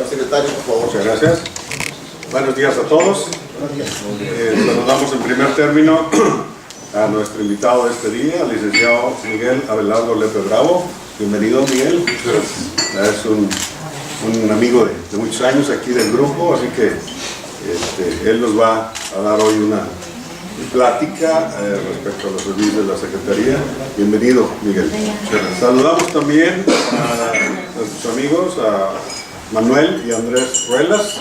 Señor secretario, por favor. Muchas gracias. Buenos días a todos. Buenos días. Saludamos en primer término a nuestro invitado de este día, el licenciado Miguel Abelardo Lepe Bravo. Bienvenido, Miguel. Es un amigo de muchos años aquí del grupo, así que él nos va a dar hoy una plática respecto a los servicios de la Secretaría. Bienvenido, Miguel. Saludamos también a nuestros amigos, a Manuel y Andrés Ruelas,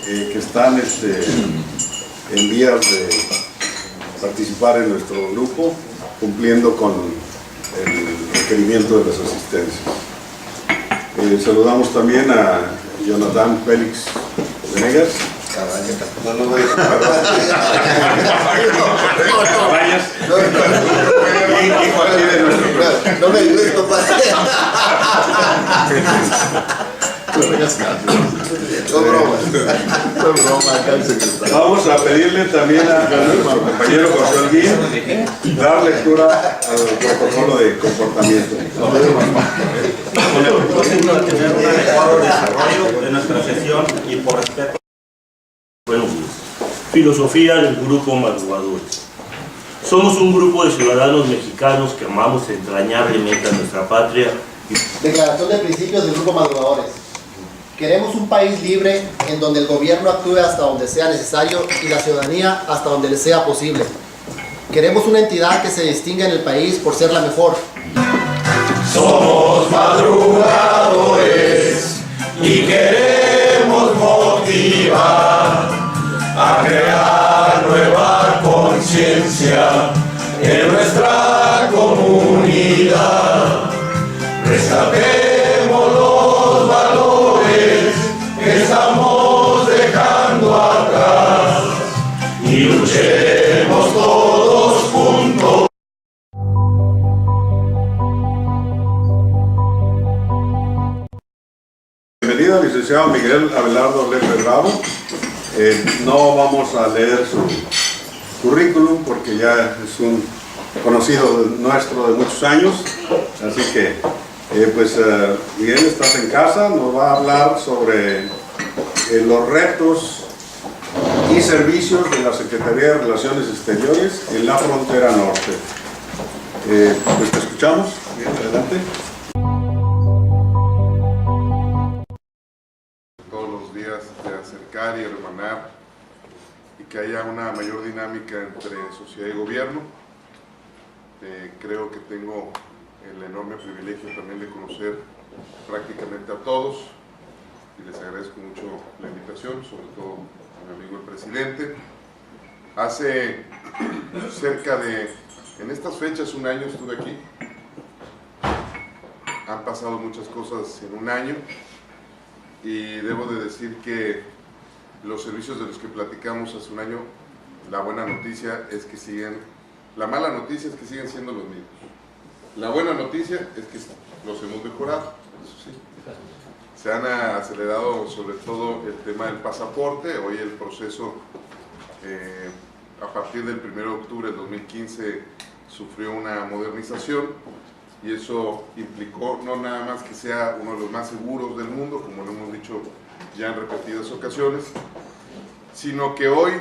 que están en vías de participar en nuestro grupo, cumpliendo con el requerimiento de las asistencias. Saludamos también a Jonathan Félix Venegas. No me ayudes, compadre. Vamos a pedirle también a nuestro compañero José Alguín dar lectura al protocolo de comportamiento. Con el propósito de tener un adecuado desarrollo de nuestra sesión y por respeto. Buenos días. Filosofía del Grupo Madrugadores. Somos un grupo de ciudadanos mexicanos que amamos entrañablemente a nuestra patria. Declaración de principios del Grupo Madrugadores. Queremos un país libre en donde el gobierno actúe hasta donde sea necesario y la ciudadanía hasta donde le sea posible. Queremos una entidad que se distinga en el país por ser la mejor. Somos madrugadores y queremos motivar a crear nueva conciencia en nuestra comunidad. Rescatemos los valores que estamos dejando atrás y luchemos todos juntos. Bienvenido, licenciado Miguel Abelardo Lepe Bravo. No vamos a leer su currículum porque ya es un conocido nuestro de muchos años, así que Miguel, estás en casa, nos va a hablar sobre los retos y servicios de la Secretaría de Relaciones Exteriores en la frontera norte. Pues te escuchamos. Bien, adelante. Todos los días de acercar y hermanar y que haya una mayor dinámica entre sociedad y gobierno. Creo que tengo el enorme privilegio también de conocer prácticamente a todos y les agradezco mucho la invitación, sobre todo a mi amigo el presidente. Hace en estas fechas, un año estuve aquí. Han pasado muchas cosas en un año y debo de decir que los servicios de los que platicamos hace un año, la buena noticia es que la mala noticia es que siguen siendo los mismos. La buena noticia es que los hemos mejorado, eso sí. Se han acelerado sobre todo el tema del pasaporte. Hoy el proceso, a partir del 1 de octubre del 2015, sufrió una modernización y eso implicó no nada más que sea uno de los más seguros del mundo, como lo hemos dicho ya en repetidas ocasiones, sino que hoy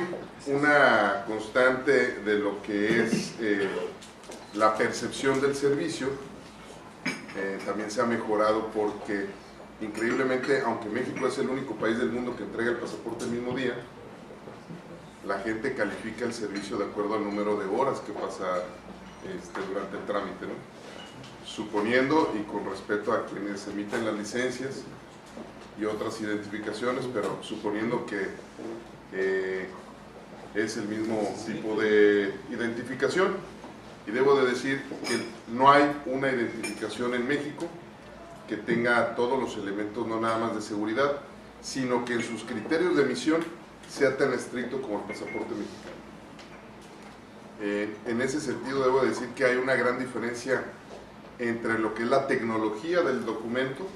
una constante de lo que es la percepción del servicio también se ha mejorado porque increíblemente, aunque México es el único país del mundo que entrega el pasaporte el mismo día, la gente califica el servicio de acuerdo al número de horas que pasa durante el trámite, ¿no? Suponiendo y con respeto a quienes emiten las licencias y otras identificaciones, pero suponiendo que es el mismo tipo de identificación. Y debo de decir que no hay una identificación en México que tenga todos los elementos, no nada más de seguridad, sino que en sus criterios de emisión sea tan estricto como el pasaporte mexicano. En ese sentido debo decir que hay una gran diferencia entre lo que es la tecnología del documento,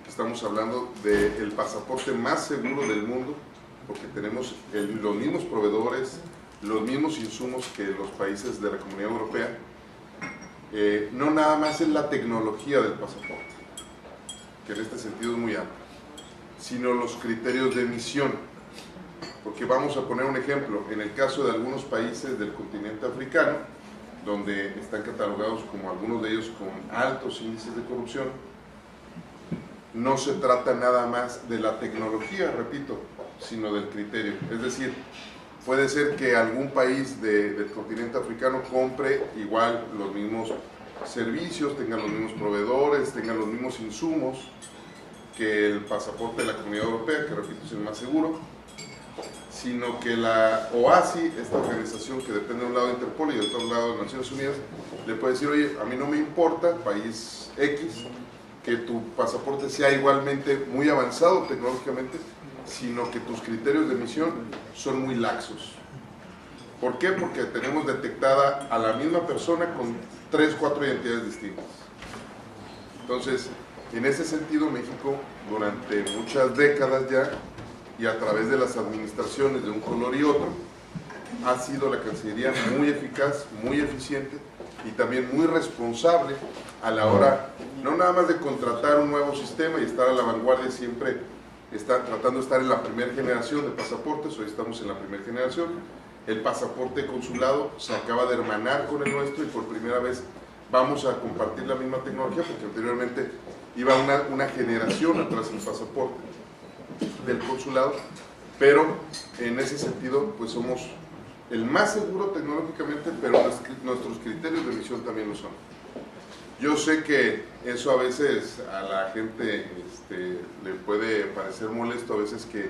que estamos hablando del pasaporte más seguro del mundo, porque tenemos los mismos proveedores, los mismos insumos que los países de la Comunidad Europea. No nada más es la tecnología del pasaporte, que en este sentido es muy amplia, sino los criterios de emisión. Porque vamos a poner un ejemplo, en el caso de algunos países del continente africano, donde están catalogados como algunos de ellos con altos índices de corrupción, no se trata nada más de la tecnología, repito, sino del criterio. Es decir, puede ser que algún país del continente africano compre igual los mismos servicios, tengan los mismos proveedores, tengan los mismos insumos que el pasaporte de la Comunidad Europea, que repito es el más seguro, sino que la OASI, esta organización que depende de un lado de Interpol y de otro lado de Naciones Unidas, le puede decir, oye, a mí no me importa, país X, que tu pasaporte sea igualmente muy avanzado tecnológicamente, sino que tus criterios de emisión son muy laxos. ¿Por qué? Porque tenemos detectada a la misma persona con 3 o 4 identidades distintas. Entonces, en ese sentido, México, durante muchas décadas ya, y a través de las administraciones de un color y otro, ha sido la Cancillería muy eficaz, muy eficiente y también muy responsable a la hora, no nada más de contratar un nuevo sistema y estar a la vanguardia, siempre tratando de estar en la primera generación de pasaportes. Hoy estamos en la primera generación. El pasaporte consulado se acaba de hermanar con el nuestro y por primera vez vamos a compartir la misma tecnología, porque anteriormente iba una generación atrás del pasaporte del consulado, pero en ese sentido pues somos el más seguro tecnológicamente, pero nuestros criterios de emisión también lo son. Yo sé que eso a veces a la gente le puede parecer molesto, a veces que,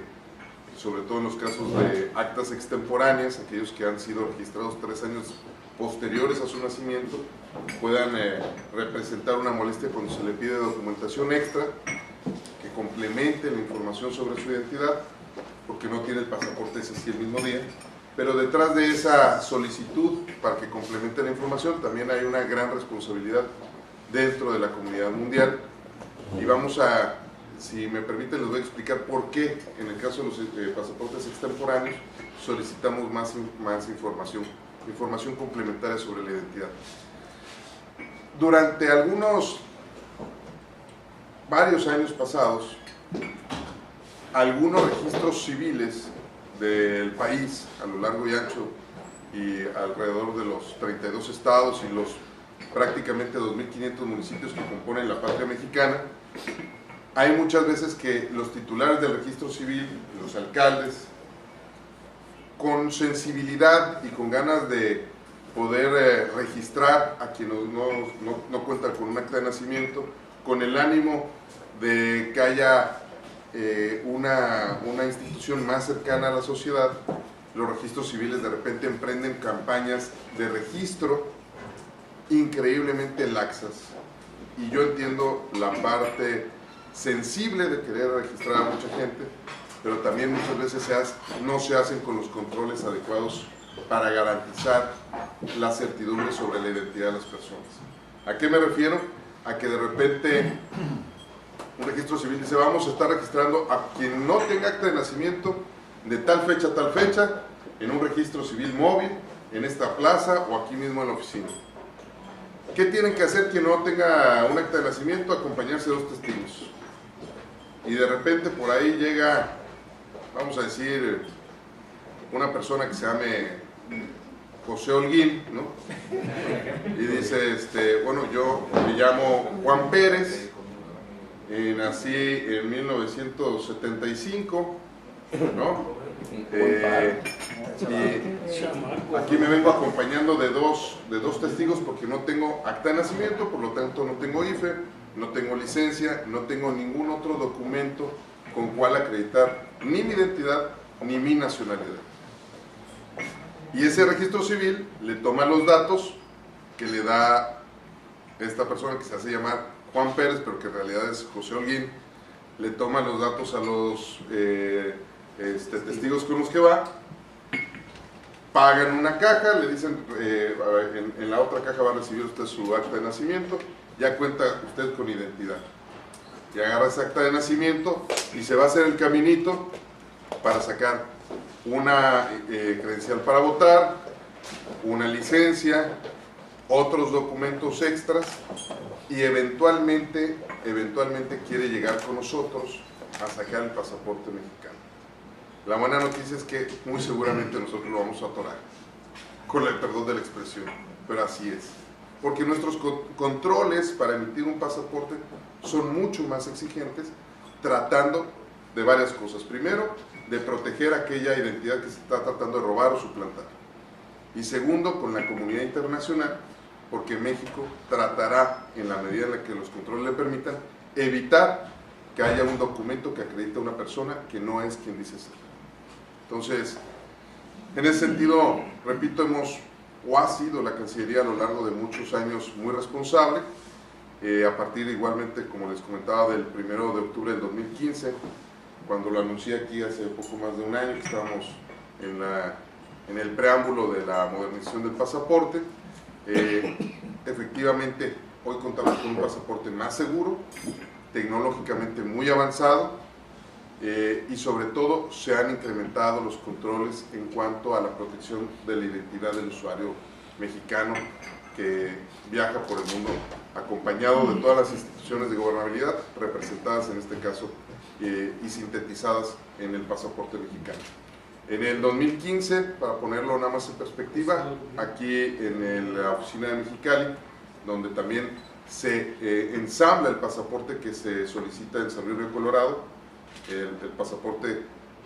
sobre todo en los casos de actas extemporáneas, aquellos que han sido registrados 3 años posteriores a su nacimiento, puedan representar una molestia cuando se le pide documentación extra que complemente la información sobre su identidad, porque no tiene el pasaporte ese sí el mismo día. Pero detrás de esa solicitud para que complemente la información también hay una gran responsabilidad dentro de la comunidad mundial, y vamos a, si me permiten, les voy a explicar por qué en el caso de los pasaportes extemporáneos solicitamos más información complementaria sobre la identidad. Durante varios años pasados, algunos registros civiles del país, a lo largo y ancho y alrededor de los 32 estados y los prácticamente 2.500 municipios que componen la patria mexicana, hay muchas veces que los titulares del registro civil, los alcaldes, con sensibilidad y con ganas de poder registrar a quienes no cuentan con un acta de nacimiento, con el ánimo de que haya una institución más cercana a la sociedad, los registros civiles de repente emprenden campañas de registro increíblemente laxas. Y yo entiendo la parte sensible de querer registrar a mucha gente, pero también muchas veces no se hacen con los controles adecuados para garantizar la certidumbre sobre la identidad de las personas. ¿A qué me refiero? A que de repente un registro civil dice, vamos a estar registrando a quien no tenga acta de nacimiento de tal fecha a tal fecha, en un registro civil móvil, en esta plaza o aquí mismo en la oficina. ¿Qué tienen que hacer quien no tenga un acta de nacimiento? Acompañarse de 2 testigos. Y de repente por ahí llega, vamos a decir, una persona que se llame José Holguín, ¿no? Y dice, bueno, yo me llamo Juan Pérez, nací en 1975, ¿no? Y aquí me vengo acompañando de dos testigos porque no tengo acta de nacimiento, por lo tanto no tengo IFE, no tengo licencia, no tengo ningún otro documento con cual acreditar ni mi identidad ni mi nacionalidad. Y ese registro civil le toma los datos que le da esta persona que se hace llamar Juan Pérez, pero que en realidad es José Holguín, le toma los datos a los testigos con los que va, pagan una caja, le dicen en la otra caja va a recibir usted su acta de nacimiento, ya cuenta usted con identidad, y agarra esa acta de nacimiento y se va a hacer el caminito para sacar una credencial para votar, una licencia, otros documentos extras, y eventualmente quiere llegar con nosotros a sacar el pasaporte mexicano. La buena noticia es que muy seguramente nosotros lo vamos a atorar, con el perdón de la expresión, pero así es. Porque nuestros controles para emitir un pasaporte son mucho más exigentes, tratando de varias cosas. Primero, de proteger aquella identidad que se está tratando de robar o suplantar. Y segundo, con la comunidad internacional, porque México tratará, en la medida en la que los controles le permitan, evitar que haya un documento que acredite a una persona que no es quien dice ser. Entonces, en ese sentido, repito, ha sido la Cancillería a lo largo de muchos años muy responsable, a partir igualmente, como les comentaba, del 1 de octubre del 2015, cuando lo anuncié aquí hace poco más de un año, que estábamos en el preámbulo de la modernización del pasaporte. Efectivamente, hoy contamos con un pasaporte más seguro, tecnológicamente muy avanzado, y sobre todo se han incrementado los controles en cuanto a la protección de la identidad del usuario mexicano que viaja por el mundo acompañado de todas las instituciones de gobernabilidad representadas en este caso y sintetizadas en el pasaporte mexicano. En el 2015, para ponerlo nada más en perspectiva, aquí en la oficina de Mexicali, donde también se ensambla el pasaporte que se solicita en San Luis Río Colorado, el pasaporte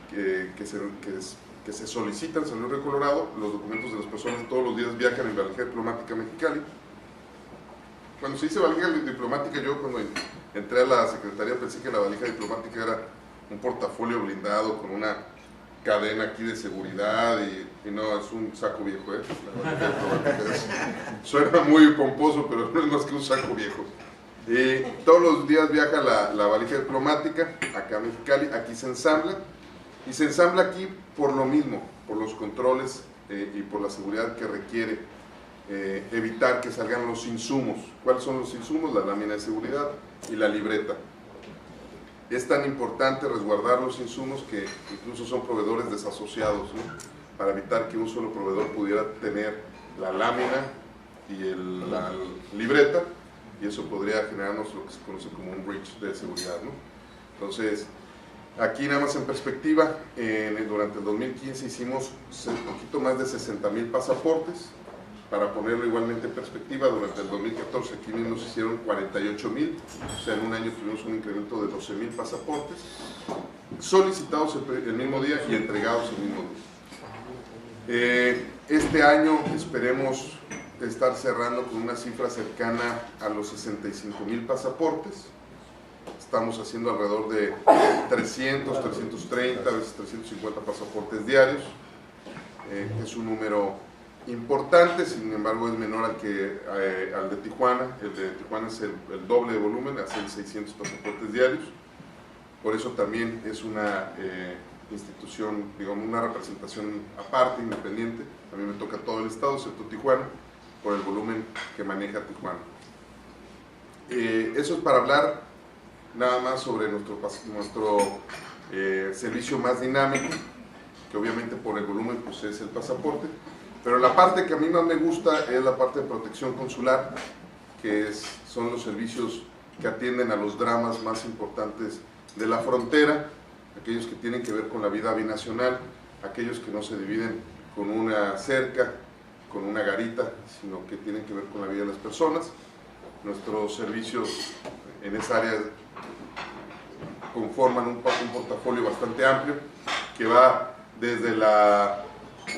que se solicita en San Luis Río Colorado, los documentos de las personas todos los días viajan en valija diplomática Mexicali. Cuando se dice valija diplomática, yo cuando entré a la secretaría pensé que la valija diplomática era un portafolio blindado con una cadena aquí de seguridad y no, es un saco viejo, la valija diplomática suena muy pomposo, pero no es más que un saco viejo. Todos los días viaja la valija diplomática acá a Mexicali, aquí se ensambla, y se ensambla aquí por lo mismo, por los controles y por la seguridad que requiere evitar que salgan los insumos. ¿Cuáles son los insumos? La lámina de seguridad y la libreta. Es tan importante resguardar los insumos que incluso son proveedores desasociados, ¿no? Para evitar que un solo proveedor pudiera tener la lámina y la libreta, y eso podría generarnos lo que se conoce como un breach de seguridad, ¿no? Entonces, aquí nada más en perspectiva, durante el 2015 hicimos un poquito más de 60,000 pasaportes. Para ponerlo igualmente en perspectiva, durante el 2014 aquí mismo se hicieron 48,000, o sea, en un año tuvimos un incremento de 12,000 pasaportes solicitados el mismo día y entregados el mismo día. Este año esperemos estar cerrando con una cifra cercana a los 65,000 pasaportes. Estamos haciendo alrededor de 300, 330, a veces 350 pasaportes diarios. Es un número importante, sin embargo es menor al de Tijuana. El de Tijuana es el doble de volumen, hace 600 pasaportes diarios. Por eso también es una institución, digamos, una representación aparte, independiente. A mí me toca todo el estado, excepto Tijuana, por el volumen que maneja Tijuana. Eso es para hablar nada más sobre nuestro servicio más dinámico, que obviamente por el volumen pues es el pasaporte. Pero la parte que a mí más me gusta es la parte de protección consular, que son los servicios que atienden a los dramas más importantes de la frontera, aquellos que tienen que ver con la vida binacional, aquellos que no se dividen con una cerca, con una garita, sino que tienen que ver con la vida de las personas. Nuestros servicios en esa área conforman un portafolio bastante amplio, que va desde la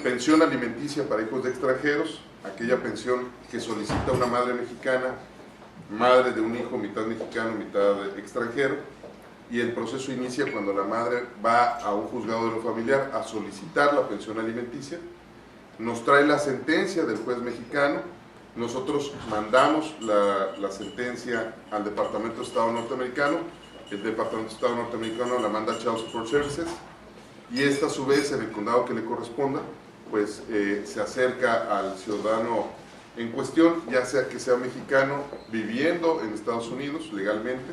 pensión alimenticia para hijos de extranjeros, aquella pensión que solicita una madre mexicana, madre de un hijo mitad mexicano, mitad extranjero, y el proceso inicia cuando la madre va a un juzgado de lo familiar a solicitar la pensión alimenticia, nos trae la sentencia del juez mexicano, nosotros mandamos la sentencia al Departamento de Estado norteamericano, el Departamento de Estado norteamericano la manda a Child Support Services, y esta a su vez en el condado que le corresponda pues se acerca al ciudadano en cuestión, ya sea que sea mexicano viviendo en Estados Unidos legalmente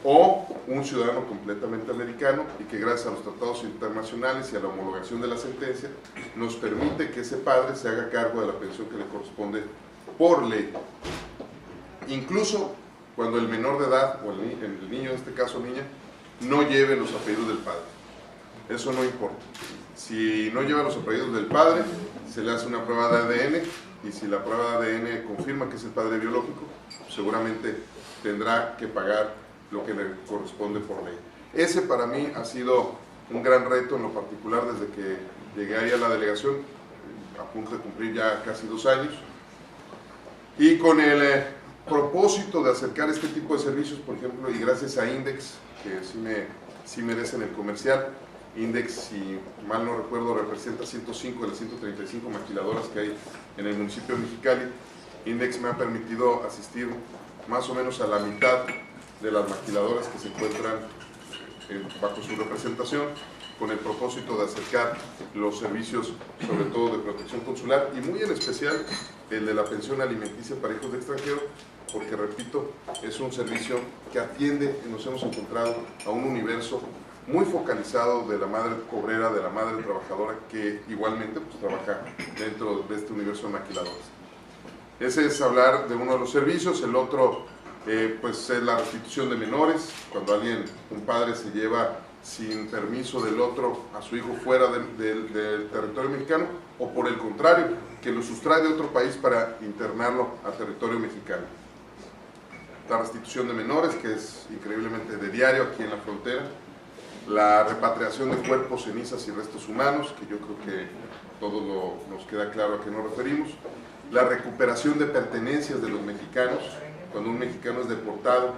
o un ciudadano completamente americano, y que gracias a los tratados internacionales y a la homologación de la sentencia nos permite que ese padre se haga cargo de la pensión que le corresponde por ley, incluso cuando el menor de edad o el niño, en este caso niña, no lleve los apellidos del padre. Eso no importa. Si no lleva los apellidos del padre, se le hace una prueba de ADN, y si la prueba de ADN confirma que es el padre biológico, seguramente tendrá que pagar lo que le corresponde por ley. Ese para mí ha sido un gran reto en lo particular desde que llegué ahí a la delegación, a punto de cumplir ya casi 2 años, y con el propósito de acercar este tipo de servicios, por ejemplo, y gracias a Index, que sí merecen el comercial. Index, si mal no recuerdo, representa 105 de las 135 maquiladoras que hay en el municipio de Mexicali. Index me ha permitido asistir más o menos a la mitad de las maquiladoras que se encuentran bajo su representación, con el propósito de acercar los servicios, sobre todo de protección consular, y muy en especial el de la pensión alimenticia para hijos de extranjeros, porque, repito, es un servicio que atiende, y nos hemos encontrado a un universo muy focalizado de la madre obrera, de la madre trabajadora, que igualmente pues, trabaja dentro de este universo de maquiladores. Ese es hablar de uno de los servicios. El otro pues es la restitución de menores, cuando un padre se lleva sin permiso del otro a su hijo fuera del territorio mexicano, o por el contrario, que lo sustrae de otro país para internarlo a territorio mexicano. La restitución de menores, que es increíblemente de diario aquí en la frontera. La repatriación de cuerpos, cenizas y restos humanos, que yo creo que todos nos queda claro a qué nos referimos. La recuperación de pertenencias de los mexicanos. Cuando un mexicano es deportado,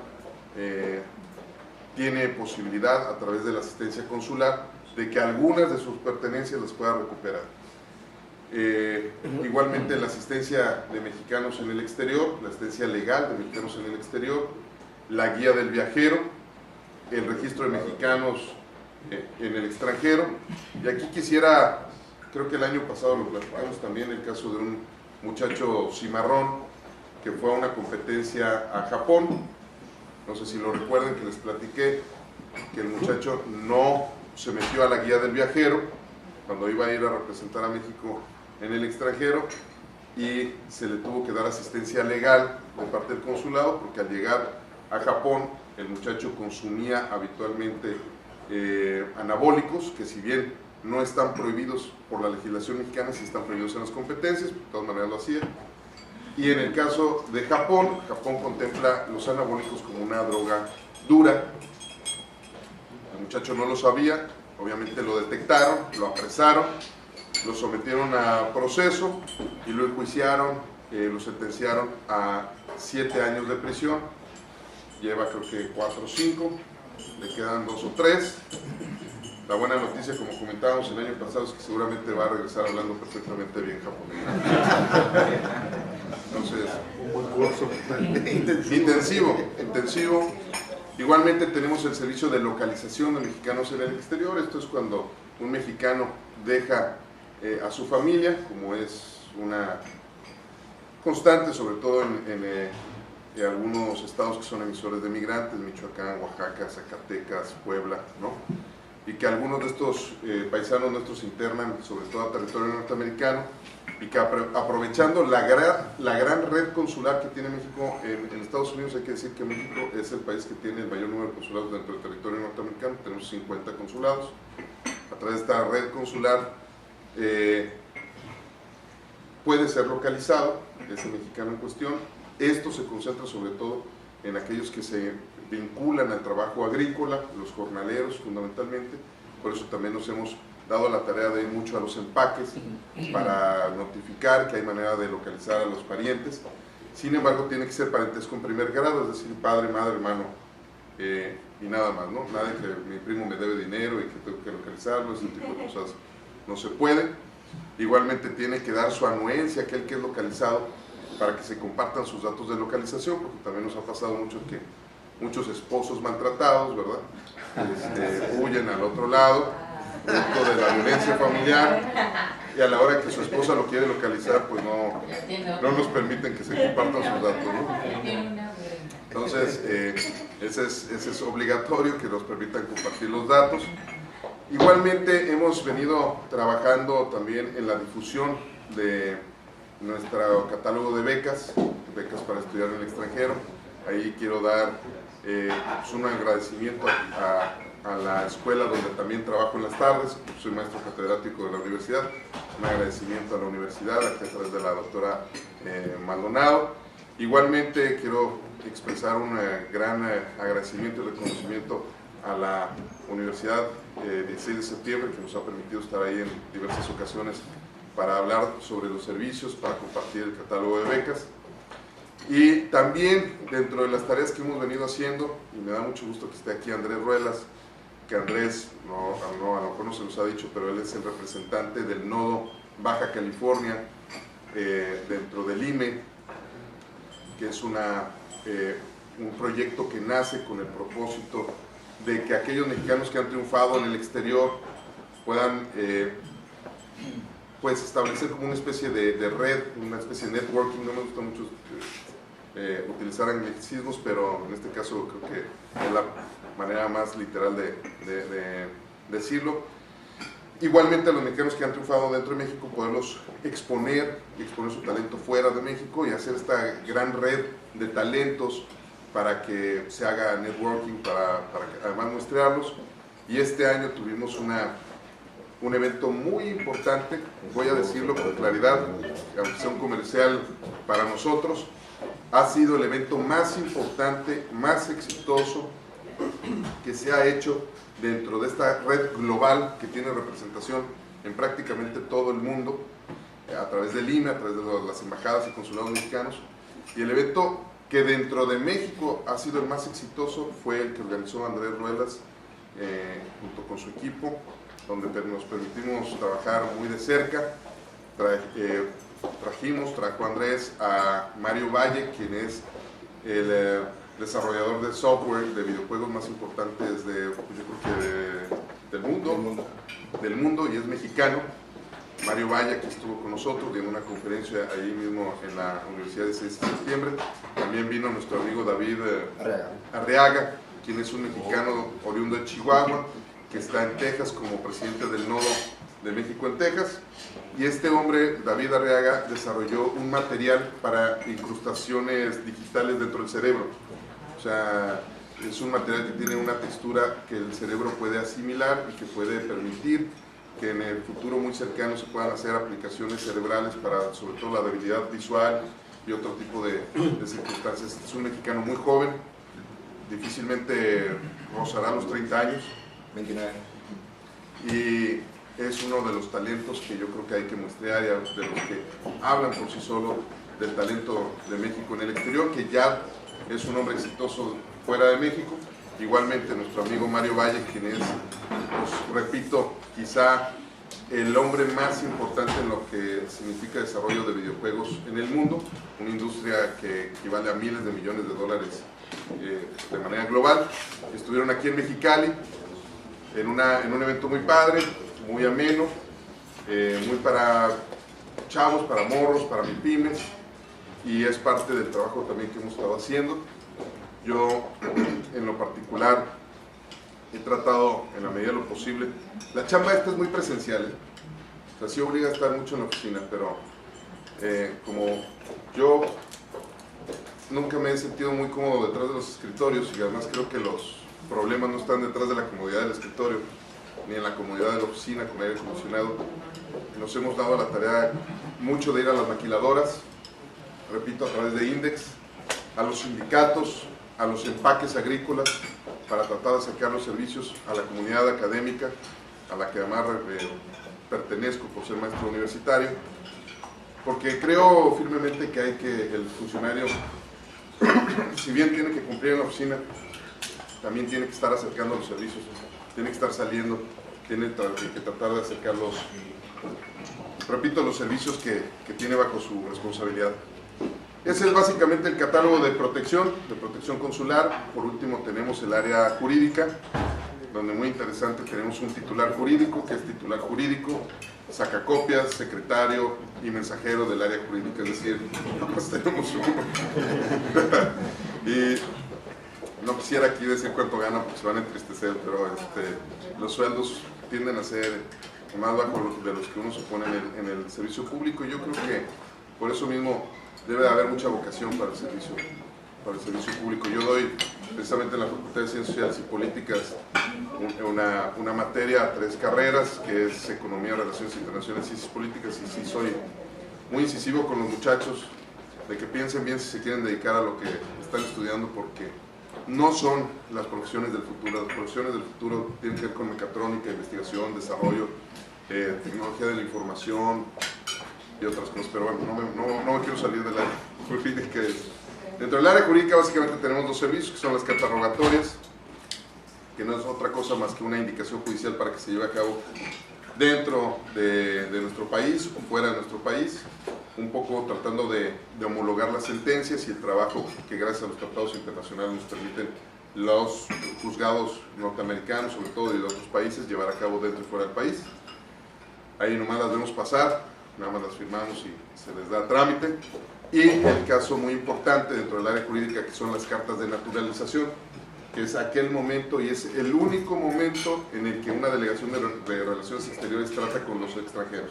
tiene posibilidad a través de la asistencia consular de que algunas de sus pertenencias las pueda recuperar. Igualmente la asistencia de mexicanos en el exterior, la asistencia legal de mexicanos en el exterior, la guía del viajero, el registro de mexicanos en el extranjero. Y aquí quisiera, creo que el año pasado lo platicamos también, el caso de un muchacho cimarrón que fue a una competencia a Japón. No sé si lo recuerden, que les platiqué que el muchacho no se metió a la guía del viajero cuando iba a ir a representar a México en el extranjero, y se le tuvo que dar asistencia legal de parte del consulado, porque al llegar a Japón el muchacho consumía habitualmente anabólicos, que si bien no están prohibidos por la legislación mexicana, sí están prohibidos en las competencias, de todas maneras lo hacía. Y en el caso de Japón, Japón contempla los anabólicos como una droga dura. El muchacho no lo sabía, obviamente lo detectaron, lo apresaron, lo sometieron a proceso y lo enjuiciaron, lo sentenciaron a 7 años de prisión. Lleva creo que 4 o 5, le quedan 2 o 3. La buena noticia, como comentábamos el año pasado, es que seguramente va a regresar hablando perfectamente bien japonés. Entonces, intensivo. Igualmente tenemos el servicio de localización de mexicanos en el exterior. Esto es cuando un mexicano deja a su familia, como es una constante, sobre todo en algunos estados que son emisores de migrantes, Michoacán, Oaxaca, Zacatecas, Puebla, ¿no? Y que algunos de estos paisanos nuestros internan, sobre todo a territorio norteamericano, y que aprovechando la gran red consular que tiene México en Estados Unidos, hay que decir que México es el país que tiene el mayor número de consulados dentro del territorio norteamericano. Tenemos 50 consulados. A través de esta red consular puede ser localizado ese mexicano en cuestión. Esto se concentra sobre todo en aquellos que se vinculan al trabajo agrícola, los jornaleros fundamentalmente. Por eso también nos hemos dado la tarea de ir mucho a los empaques para notificar que hay manera de localizar a los parientes. Sin embargo, tiene que ser parentesco en primer grado, es decir, padre, madre, hermano, y nada más, ¿no? Nada de que mi primo me debe dinero y que tengo que localizarlo, ese tipo de cosas no se puede. Igualmente tiene que dar su anuencia aquel que es localizado para que se compartan sus datos de localización, porque también nos ha pasado mucho que muchos esposos maltratados, ¿verdad? Huyen al otro lado, producto de la violencia familiar, y a la hora que su esposa lo quiere localizar, pues no nos permiten que se compartan sus datos, ¿no? Entonces, ese es obligatorio, que nos permitan compartir los datos. Igualmente hemos venido trabajando también en la difusión de nuestro catálogo de becas para estudiar en el extranjero. Ahí quiero dar un agradecimiento a a la escuela donde también trabajo en las tardes, soy maestro catedrático de la universidad. Un agradecimiento a la universidad, aquí a través de la doctora Maldonado. Igualmente quiero expresar un gran agradecimiento y reconocimiento a la Universidad 16 de septiembre, que nos ha permitido estar ahí en diversas ocasiones para hablar sobre los servicios, para compartir el catálogo de becas. Y también dentro de las tareas que hemos venido haciendo, y me da mucho gusto que esté aquí Andrés Ruelas, que Andrés, a lo mejor no se los ha dicho, pero él es el representante del nodo Baja California dentro del IME, que es un proyecto que nace con el propósito de que aquellos mexicanos que han triunfado en el exterior puedan pues establecer como una especie de red, una especie de networking. No me gusta mucho utilizar anglicismos, pero en este caso creo que es la manera más literal de decirlo. Igualmente a los mexicanos que han triunfado dentro de México, poderlos exponer su talento fuera de México y hacer esta gran red de talentos para que se haga networking, para que además muestrearlos. Y este año tuvimos un evento muy importante, voy a decirlo con claridad, aunque sea un comercial para nosotros, ha sido el evento más importante, más exitoso que se ha hecho dentro de esta red global que tiene representación en prácticamente todo el mundo, a través del INE, a través de las embajadas y consulados mexicanos. Y el evento que dentro de México ha sido el más exitoso fue el que organizó Andrés Ruelas junto con su equipo, donde nos permitimos trabajar muy de cerca. Trajo Andrés a Mario Valle, quien es el desarrollador de software de videojuegos más importantes del mundo, y es mexicano. Mario Valle, que estuvo con nosotros en una conferencia ahí mismo en la Universidad de 6 de septiembre. También vino nuestro amigo David Arriaga, quien es un mexicano oriundo de Chihuahua, que está en Texas como presidente del Nodo de México en Texas. Y este hombre, David Arriaga, desarrolló un material para incrustaciones digitales dentro del cerebro. O sea, es un material que tiene una textura que el cerebro puede asimilar y que puede permitir que en el futuro muy cercano se puedan hacer aplicaciones cerebrales para, sobre todo, la debilidad visual y otro tipo de circunstancias. Es un mexicano muy joven, difícilmente rozará los 30 años. 29. Y es uno de los talentos que yo creo que hay que muestrear, de los que hablan por sí solo del talento de México en el exterior, que ya es un hombre exitoso fuera de México. Igualmente nuestro amigo Mario Valle, quien es, pues, repito, quizá el hombre más importante en lo que significa desarrollo de videojuegos en el mundo, una industria que equivale a miles de millones de dólares de manera global. Estuvieron aquí en Mexicali en un evento muy padre, muy ameno, muy para chavos, para morros, para pymes, y es parte del trabajo también que hemos estado haciendo. Yo, en lo particular, he tratado, en la medida de lo posible, la chamba esta es muy presencial, o sea, sí obliga a estar mucho en la oficina, pero como yo nunca me he sentido muy cómodo detrás de los escritorios, y además creo que los problemas no están detrás de la comodidad del escritorio, ni en la comodidad de la oficina con aire acondicionado. Nos hemos dado la tarea mucho de ir a las maquiladoras, repito, a través de Index, a los sindicatos, a los empaques agrícolas, para tratar de acercar los servicios a la comunidad académica, a la que además pertenezco por ser maestro universitario, porque creo firmemente que el funcionario, si bien tiene que cumplir en la oficina, también tiene que estar acercando los servicios, tiene que estar saliendo, tiene que tratar de acercar los servicios que tiene bajo su responsabilidad. Ese es básicamente el catálogo de protección consular. Por último tenemos el área jurídica, donde muy interesante tenemos un titular jurídico, que es titular jurídico, sacacopias, secretario y mensajero del área jurídica, es decir, nomás tenemos uno. Y no quisiera aquí decir cuánto ganan porque se van a entristecer, pero los sueldos tienden a ser más bajos de los que uno se pone en el servicio público, y yo creo que por eso mismo debe de haber mucha vocación para el servicio para el servicio público. Yo doy precisamente en la Facultad de Ciencias Sociales y Políticas una materia, 3 carreras, que es Economía, Relaciones Internacionales y Ciencias Políticas, y sí soy muy incisivo con los muchachos de que piensen bien si se quieren dedicar a lo que están estudiando, porque no son las profesiones del futuro. Las profesiones del futuro tienen que ver con mecatrónica, investigación, desarrollo, tecnología de la información y otras cosas, pero bueno, no me quiero salir del área jurídica. Dentro del área jurídica básicamente tenemos 2 servicios, que son las cartas rogatorias, que no es otra cosa más que una indicación judicial para que se lleve a cabo dentro de nuestro país o fuera de nuestro país, un poco tratando de homologar las sentencias y el trabajo que gracias a los tratados internacionales nos permiten los juzgados norteamericanos, sobre todo, y de otros países, llevar a cabo dentro y fuera del país. Ahí nomás las vemos pasar, nada más las firmamos y se les da trámite. Y el caso muy importante dentro del área jurídica, que son las cartas de naturalización, que es aquel momento y es el único momento en el que una delegación de Relaciones Exteriores trata con los extranjeros.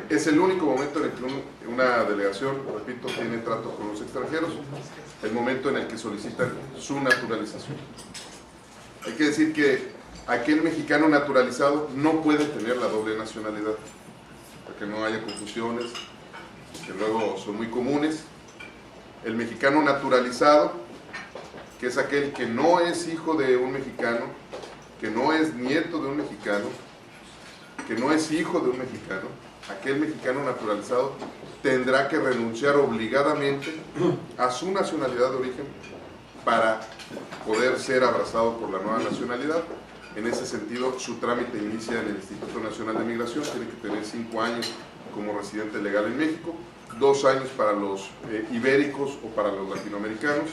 Es el único momento en el que una delegación, repito, tiene trato con los extranjeros, el momento en el que solicitan su naturalización. Hay que decir que aquel mexicano naturalizado no puede tener la doble nacionalidad, para que no haya confusiones, que luego son muy comunes. El mexicano naturalizado, que es aquel que no es hijo de un mexicano, que no es nieto de un mexicano, que no es hijo de un mexicano, aquel mexicano naturalizado tendrá que renunciar obligadamente a su nacionalidad de origen para poder ser abrazado por la nueva nacionalidad. En ese sentido, su trámite inicia en el Instituto Nacional de Migración, tiene que tener 5 años como residente legal en México, 2 años para los ibéricos o para los latinoamericanos.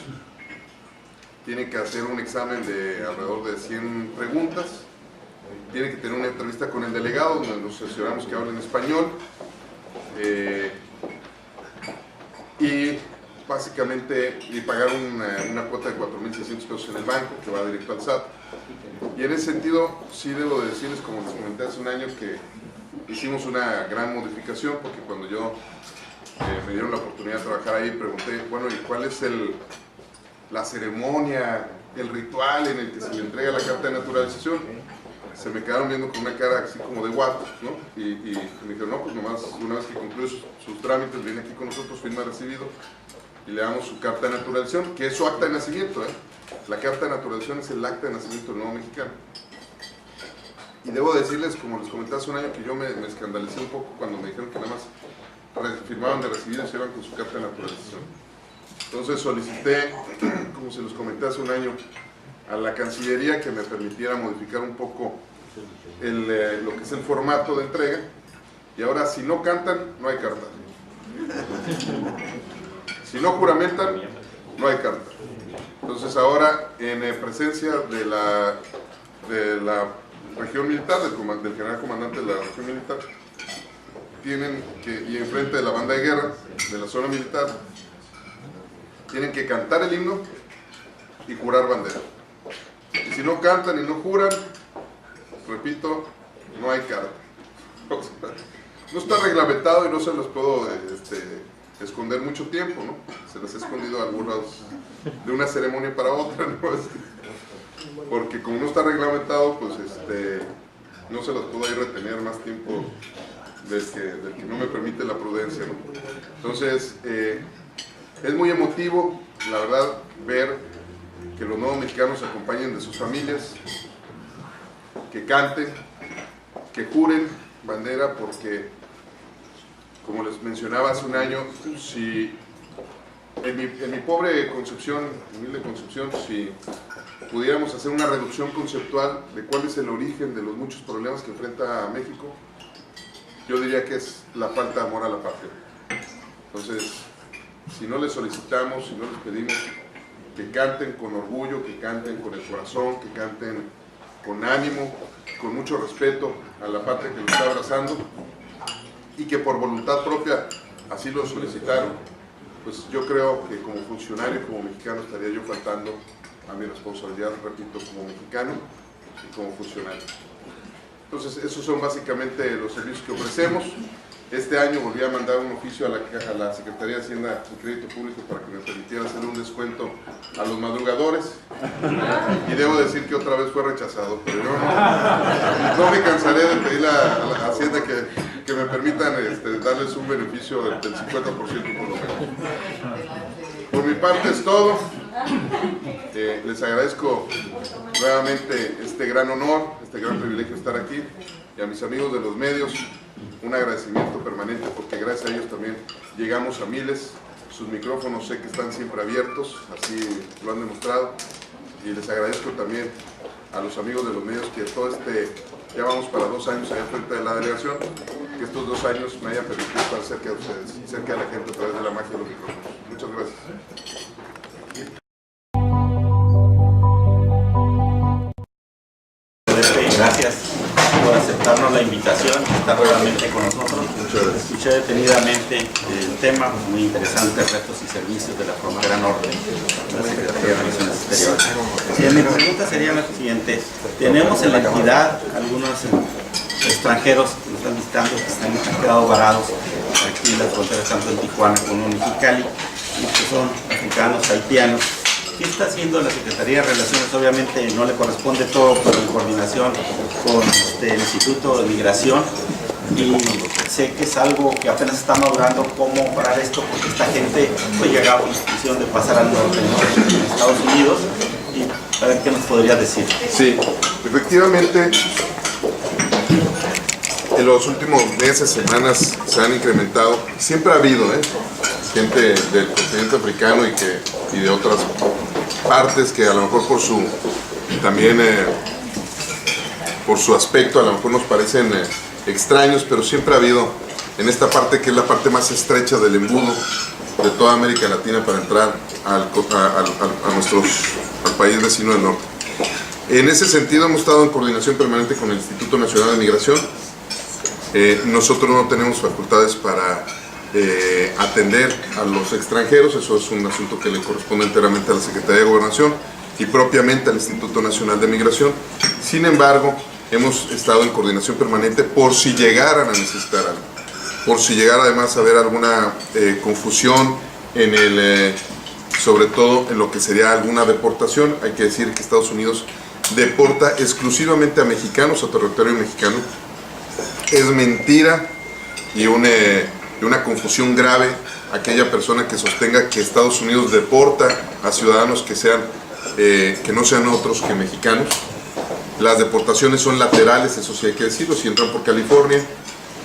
Tiene que hacer un examen de alrededor de 100 preguntas, tiene que tener una entrevista con el delegado donde nos aseguramos que hablen español, y básicamente pagar una cuota de 4.600 pesos en el banco que va directo al SAT. Y en ese sentido sí debo de decirles, como les comenté hace un año, que hicimos una gran modificación, porque cuando yo me dieron la oportunidad de trabajar ahí, pregunté, bueno, ¿y cuál es la ceremonia, el ritual en el que se le entrega la carta de naturalización? Se me quedaron viendo con una cara así como de what, ¿no? Y me dijeron, no, pues nomás una vez que concluye sus trámites, viene aquí con nosotros, firma recibido, y le damos su carta de naturalización, que es su acta de nacimiento, ¿eh? La carta de naturalización es el acta de nacimiento del nuevo mexicano. Y debo decirles, como les comenté hace un año, que yo me escandalicé un poco cuando me dijeron que nada más firmaban de recibido y se iban con su carta de naturalización. Entonces solicité, como se los comenté hace un año, a la Cancillería que me permitiera modificar un poco lo que es el formato de entrega, y ahora si no cantan, no hay carta. Si no juramentan, no hay carta. Entonces ahora, en presencia de la región militar, del general comandante de la región militar, tienen que, y enfrente de la banda de guerra de la zona militar, tienen que cantar el himno y jurar bandera. Y si no cantan y no juran, repito, no hay carta. No está reglamentado y no se los puedo esconder mucho tiempo, ¿no? Se les ha escondido algunos de una ceremonia para otra, ¿no? Porque como no está reglamentado, pues no se los puedo ahí retener más tiempo del que no me permite la prudencia, ¿no? Entonces, es muy emotivo, la verdad, ver que los nuevos mexicanos se acompañen de sus familias, que canten, que juren bandera, porque, como les mencionaba hace un año, si en mi pobre concepción, humilde concepción, si pudiéramos hacer una reducción conceptual de cuál es el origen de los muchos problemas que enfrenta México, yo diría que es la falta de amor a la patria. Entonces, si no les solicitamos, si no les pedimos que canten con orgullo, que canten con el corazón, que canten con ánimo, con mucho respeto a la patria que los está abrazando, y que por voluntad propia así lo solicitaron, pues yo creo que como funcionario, como mexicano, estaría yo faltando a mi responsabilidad, repito, como mexicano y como funcionario. Entonces, esos son básicamente los servicios que ofrecemos. Este año volví a mandar un oficio a la Secretaría de Hacienda y Crédito Público para que me permitiera hacer un descuento a los madrugadores. Y debo decir que otra vez fue rechazado, pero yo no me cansaré de pedirle a la Hacienda que me permitan darles un beneficio del 50% por lo menos. Por mi parte es todo. Les agradezco nuevamente este gran honor, este gran privilegio de estar aquí, y a mis amigos de los medios un agradecimiento permanente, porque gracias a ellos también llegamos a miles. Sus micrófonos sé que están siempre abiertos, así lo han demostrado, y les agradezco también a los amigos de los medios que todo ya vamos para 2 años allá frente de la delegación, que estos 2 años me hayan permitido estar cerca de ustedes, cerca de la gente a través de la magia de los micrófonos. Muchas gracias. Gracias por aceptarnos la invitación, estar nuevamente con nosotros. Escuché detenidamente el tema, muy interesante, retos y servicios de la frontera norte de la Secretaría de Relaciones Exteriores. Mi pregunta sería la siguiente: tenemos en la entidad algunos extranjeros que nos están visitando, que han quedado varados aquí en las fronteras, tanto en Tijuana como en Mexicali, y que son africanos, haitianos. ¿Qué está haciendo la Secretaría de Relaciones? Obviamente no le corresponde todo, pero en coordinación con el Instituto de Migración, y sé que es algo que apenas está madurando, cómo parar esto, porque esta gente fue llegada con la intención de pasar al norte, ¿no?, en Estados Unidos, y a ver qué nos podría decir. Sí, efectivamente, en los últimos meses, semanas, se han incrementado. Siempre ha habido gente del continente africano y de otras partes que a lo mejor por su aspecto a lo mejor nos parecen extraños, pero siempre ha habido en esta parte, que es la parte más estrecha del embudo de toda América Latina para entrar al país vecino del norte. En ese sentido hemos estado en coordinación permanente con el Instituto Nacional de Migración. Nosotros no tenemos facultades para atender a los extranjeros, eso es un asunto que le corresponde enteramente a la Secretaría de Gobernación y propiamente al Instituto Nacional de Migración. Sin embargo, hemos estado en coordinación permanente por si llegaran a necesitar algo, por si llegara además a haber alguna confusión sobre todo en lo que sería alguna deportación. Hay que decir que Estados Unidos deporta exclusivamente a mexicanos, a territorio mexicano. Es mentira y una confusión grave aquella persona que sostenga que Estados Unidos deporta a ciudadanos que no sean otros que mexicanos. Las deportaciones son laterales, eso sí hay que decirlo. Si entran por California,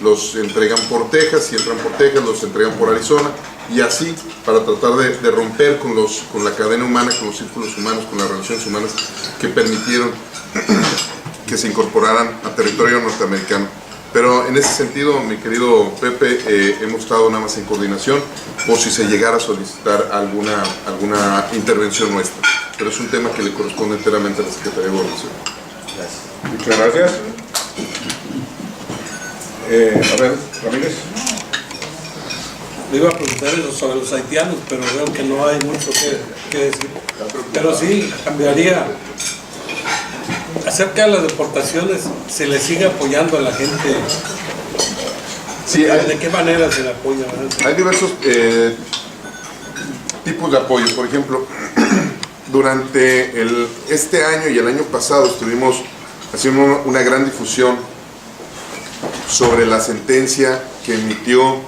los entregan por Texas; si entran por Texas, los entregan por Arizona, y así para tratar de romper con la cadena humana, con los círculos humanos, con las relaciones humanas que permitieron que se incorporaran a territorio norteamericano. Pero en ese sentido, mi querido Pepe, hemos estado nada más en coordinación por si se llegara a solicitar alguna intervención nuestra. Pero es un tema que le corresponde enteramente a la Secretaría de Gobernación. Gracias. Muchas gracias. A ver, Ramírez. Le iba a preguntar eso sobre los haitianos, pero veo que no hay mucho que decir. Pero sí, cambiaría. Acerca de las deportaciones, ¿se le sigue apoyando a la gente? Sí, ¿De qué manera se le apoya? Hay diversos tipos de apoyo. Por ejemplo, durante este año y el año pasado estuvimos haciendo una gran difusión sobre la sentencia que emitió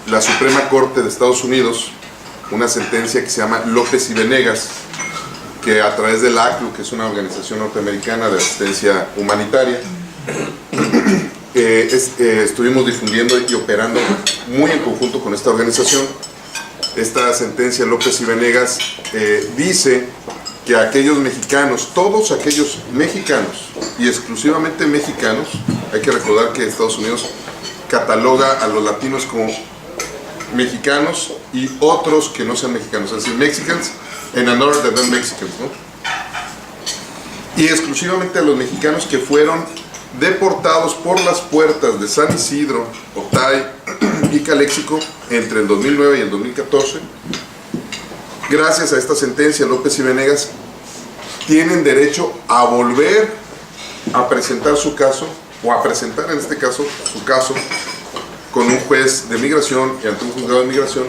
la Suprema Corte de Estados Unidos, una sentencia que se llama López y Venegas, que a través de la ACLU, que es una organización norteamericana de asistencia humanitaria, estuvimos difundiendo y operando muy en conjunto con esta organización. Esta sentencia López y Venegas dice que aquellos mexicanos, todos aquellos mexicanos y exclusivamente mexicanos, hay que recordar que Estados Unidos cataloga a los latinos como mexicanos y otros que no sean mexicanos, es decir, Mexicans and another than Mexicans, ¿no? Y exclusivamente a los mexicanos que fueron deportados por las puertas de San Isidro, Otay y Calexico entre el 2009 y el 2014. Gracias a esta sentencia, López y Venegas tienen derecho a volver a presentar su caso, o a presentar en este caso su caso, con un juez de migración y ante un juzgado de migración,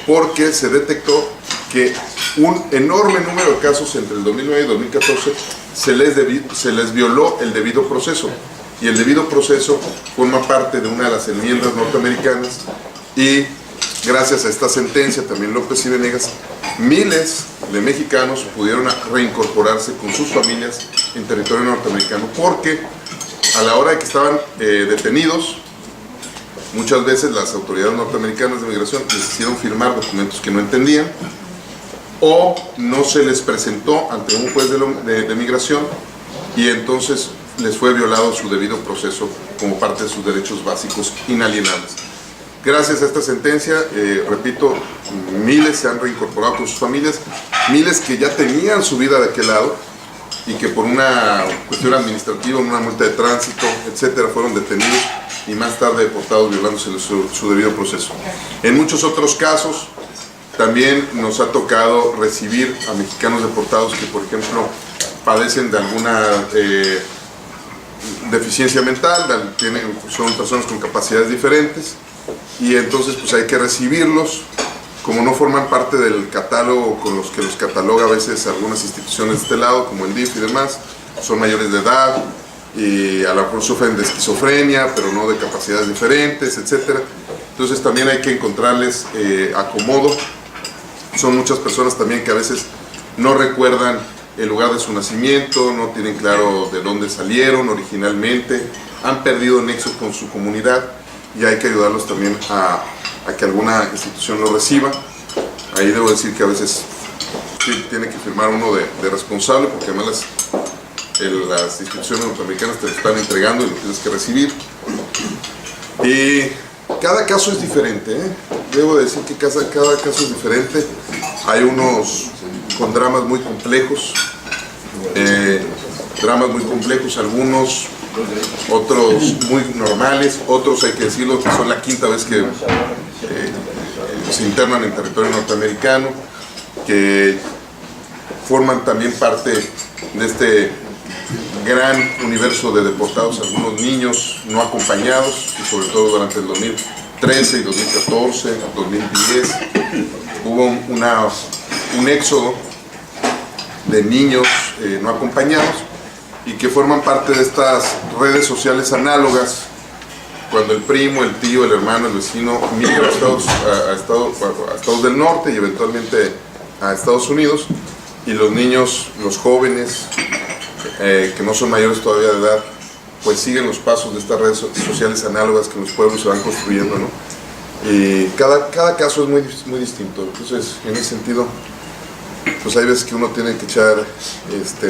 porque se detectó que un enorme número de casos entre el 2009 y 2014 se les violó el debido proceso, y el debido proceso forma parte de una de las enmiendas norteamericanas, y gracias a esta sentencia, también López y Venegas, miles de mexicanos pudieron reincorporarse con sus familias en territorio norteamericano, porque a la hora de que estaban detenidos, muchas veces las autoridades norteamericanas de migración les hicieron firmar documentos que no entendían, o no se les presentó ante un juez de migración, y entonces les fue violado su debido proceso como parte de sus derechos básicos inalienables. Gracias a esta sentencia, repito, miles se han reincorporado con sus familias, miles que ya tenían su vida de aquel lado y que por una cuestión administrativa, una multa de tránsito, etcétera, fueron detenidos y más tarde deportados violándose su debido proceso. En muchos otros casos también nos ha tocado recibir a mexicanos deportados que, por ejemplo, padecen de alguna deficiencia mental, son personas con capacidades diferentes, y entonces pues hay que recibirlos. Como no forman parte del catálogo con los que los cataloga a veces algunas instituciones de este lado, como el DIF y demás, son mayores de edad y a lo mejor sufren de esquizofrenia, pero no de capacidades diferentes, etcétera. Entonces también hay que encontrarles acomodo. Son muchas personas también que a veces no recuerdan el lugar de su nacimiento, no tienen claro de dónde salieron originalmente, han perdido nexo con su comunidad, y hay que ayudarlos también a que alguna institución lo reciba. Ahí debo decir que a veces sí tiene que firmar uno de responsable, porque además las instituciones norteamericanas te lo están entregando y lo tienes que recibir. Y cada caso es diferente, ¿eh? Debo decir que cada caso es diferente. Hay unos con dramas muy complejos, algunos, otros muy normales, otros hay que decirlo que son la quinta vez que se internan en territorio norteamericano, que forman también parte de este gran universo de deportados, algunos niños no acompañados, y sobre todo durante el 2013 y 2014, 2010, hubo un éxodo de niños no acompañados, y que forman parte de estas redes sociales análogas, cuando el primo, el tío, el hermano, el vecino migra a estados del norte y eventualmente a Estados Unidos, y los niños, los jóvenes, que no son mayores todavía de edad, pues siguen los pasos de estas redes sociales análogas que en los pueblos se van construyendo, ¿no? Y cada caso es muy distinto. Entonces, en ese sentido, pues hay veces que uno tiene que echar